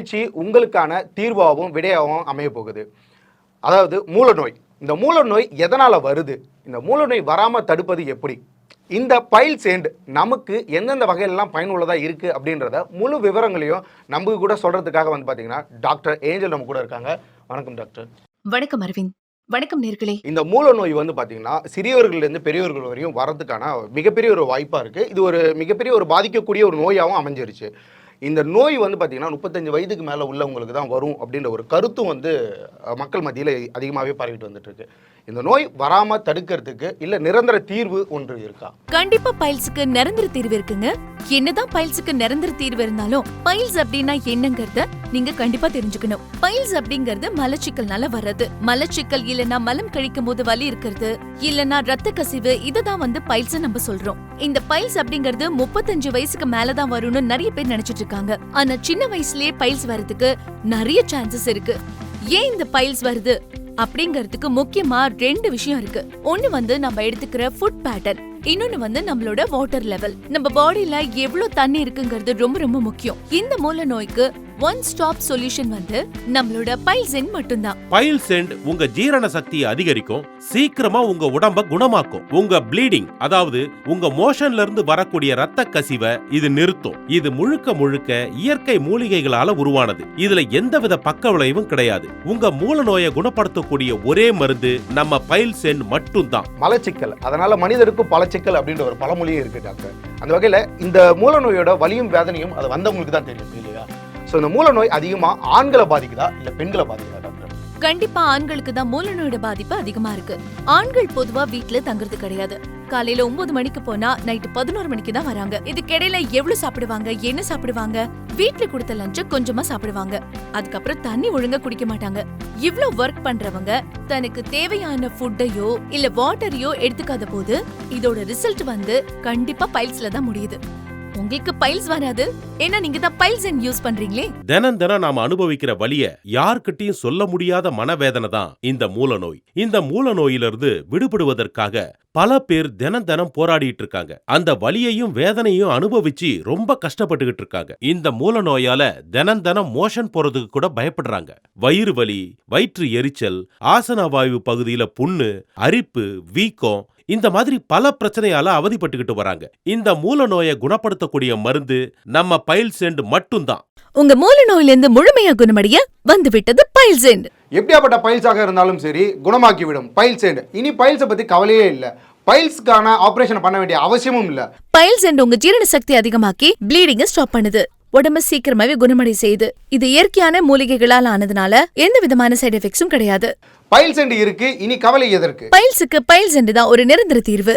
நிகழ்ச்சி உங்களுக்கான தீர்வாகவும் விடையாகவும் அமைய போகுது. அதாவது மூலநோய். இந்த மூலநோய் எதனால் வருது, இந்த மூலநோய் வராமல் தடுப்பது எப்படி, இந்த பைல்ஸ் எண்ட் நமக்கு எந்தெந்த வகையிலலாம் பயனுள்ளதாக இருக்குது அப்படின்றத முழு விவரங்களையும் நமக்கு கூட சொல்கிறதுக்காக பார்த்தீங்கன்னா டாக்டர் ஏஞ்சல் நம்ம கூட இருக்காங்க. வணக்கம் டாக்டர். வணக்கம் அரவிந்த். வணக்கம் நேர்களே. இந்த மூலநோய் பார்த்தீங்கன்னா சிறியவர்கள்லேருந்து பெரியவர்கள் வரையும் வரதுக்கான மிகப்பெரிய ஒரு வாய்ப்பாக இருக்குது. இது ஒரு மிகப்பெரிய ஒரு பாதிக்கக்கூடிய ஒரு நோயாகவும் அமைஞ்சிருச்சு. இந்த நோய் பார்த்தீங்கன்னா 35 வயதுக்கு மேலே உள்ளவங்களுக்கு தான் வரும் அப்படின்ற ஒரு கருத்தும் மக்கள் மத்தியில் அதிகமாகவே பரவிட்டு வந்துட்டு இருக்கு. இந்த நோய் வராம தடுக்கிறதுக்கு இல்ல நிரந்தர தீர்வு ஒன்று இருக்கா? கண்டிப்பா பைல்ஸுக்கு நிரந்தர தீர்வு இருக்குங்க. என்னதான் பைல்ஸுக்கு நிரந்தர தீர்வு இருந்தாலும் பைல்ஸ் அப்படின்னா என்னங்கறத நீங்க கண்டிப்பா தெரிஞ்சுக்கணும். பைல்ஸ் அப்படிங்கறது மலச்சிக்கல்னால வர்றது. மலச்சிக்கல் இல்லனா மலம் கழிக்கும் போது வலி இருக்கிறது, இல்லனா ரத்த கசிவு, இததான் பைல்ஸ் நம்ம சொல்றோம். இந்த பைல்ஸ் அப்படிங்கறது 35 வயசுக்கு மேலதான் வரும்னு நிறைய பேர் நினைச்சிட்டு இருக்காங்க. ஆனா சின்ன வயசுலயே பைல்ஸ் வரதுக்கு நிறைய சான்சஸ் இருக்கு. ஏன் இந்த பைல்ஸ் வருது அப்படிங்கறதுக்கு முக்கியமா 2 விஷயம் இருக்கு. ஒண்ணு நம்ம எடுத்துக்கிற ஃபுட் பேட்டர்ன், இன்னொன்னு நம்மளோட வாட்டர் லெவல். நம்ம பாடியில எவ்வளவு தண்ணி இருக்குங்கிறது ரொம்ப ரொம்ப முக்கியம். இந்த மூல நோய்க்கு ஒன் ஸ்டாப் சொல்யூஷன் நம்மளோட பைல்ஸ் எண்ட் மட்டும்தான். பைல்ஸ் எண்ட் உங்க ஜீரண சக்தியை அதிகரிக்கும், சீக்கிரமா உங்க உடம்ப குணமாக்கும், உங்க ப்ளீடிங் அதாவது உங்க மோஷன்ல இருந்து வரக்கூடிய ரத்த கசிவை இது நிறுத்தும். இது முழுக்க முழுக்க இயற்கை மூலிகைகளால உருவானது. இதுல எந்தவித பக்க விளைவும் கிடையாது. உங்க மூல நோயை குணப்படுத்தக்கூடிய ஒரே மருந்து நம்ம பைல்ஸ் எண்ட் மட்டும்தான். மலச்சிக்கல், அதனால மனிதருக்கு பலச்சிக்கல் அப்படின்ற ஒரு பழமொழியே இருக்கு டாக்டர். அந்த வகையில இந்த மூல நோயோட வலியும் வேதனையும் அது வந்தவங்களுக்கு தான் தெரியும் இல்லையா? இந்த மூல நோய் அதிகமா ஆண்களை பாதிக்குதா இல்ல பெண்களை பாதிக்குதா டாக்டர்? கண்டிப்பா ஆண்களுக்கு தான் மூல நோயோட பாதிப்பு அதிகமா இருக்கு. ஆண்கள் பொதுவா வீட்டுல தங்குறது கிடையாது. காலையில 9 மணிக்கு போனா நைட்டு 11 மணிக்கு தான் வராங்க. இதுக்கிடையில எவ்வளவு சாப்பிடுவாங்க, என்ன சாப்பிடுவாங்க? வீட்டுல கொடுத்த லஞ்ச கொஞ்சமா சாப்பிடுவாங்க. அதுக்கப்புறம் தண்ணி ஒழுங்கா குடிக்க மாட்டாங்க. இவ்ளோ ஒர்க் பண்றவங்க தனக்கு தேவையான ஃபுட்டையோ இல்ல வாட்டரையோ எடுத்துக்காத போது இதோட ரிசல்ட் கண்டிப்பா பைல்ஸ்ல தான் முடியுது. உங்களுக்கு பைல்ஸ் வராது, ஏன்னா நீங்க தான் பைல்ஸ் எண்ட் யூஸ் பண்றீங்களே. தினம் நாம அனுபவிக்கிற வலிய யார்கிட்டயும் சொல்ல முடியாத மனவேதனை தான் இந்த மூல நோய். இந்த மூல நோயிலிருந்து விடுபடுவதற்காக பல பேர் தினம் போராடிட்டு இருக்காங்க. அந்த வலியையும் வேதனையும் அனுபவிச்சு ரொம்ப கஷ்டப்பட்டுகிட்டு இருக்காங்க. இந்த மூல நோயால தினம் மோஷன் போறதுக்கு கூட பயப்படுறாங்க. வயிறு வலி, வயிற்று எரிச்சல், ஆசன வாயு பகுதியில புண்ணு, அரிப்பு, வீக்கம், இந்த மாதிரி பல பிரச்சனையால அவதிப்பட்டுக்கிட்டு வராங்க. இந்த மூல நோயை குணப்படுத்தக்கூடிய மருந்து நம்ம பைல்ஸ் எண்ட் மட்டும்தான். உங்க மூல நோயிலிருந்து முழுமையா குணமடைய வந்துவிட்டது பைல்ஸ் எண்ட். எப்படியாப்பட்ட பைல்ஸாக இருந்தாலும் சரி குணமாக்கி விடும் பைல்ஸ் எண்ட். இனி பைல்ஸை பத்தி கவலையே இல்ல. பைல்ஸ்க்கான ஆபரேஷன் பண்ண வேண்டிய அவசியமும் இல்ல. பைல்ஸ் எண்ட் உங்க ஜீரண சக்தி அதிகமாக்கி ப்ளீடிங்கை ஸ்டாப் பண்ணுது. உடம்பு சீக்கிரமாவே குணமடை செய்யுது. இது இயற்கையான மூலிகைகளால் ஆனதுனால எந்த விதமான சைடு எஃபெக்ட்ஸும் கிடையாது. பைல்ஸ் எண்ட் இருக்கு, இனி கவலை எதற்கு? பைல்ஸுக்கு பைல்ஸ் எண்ட் தான் ஒரு நிரந்தர தீர்வு.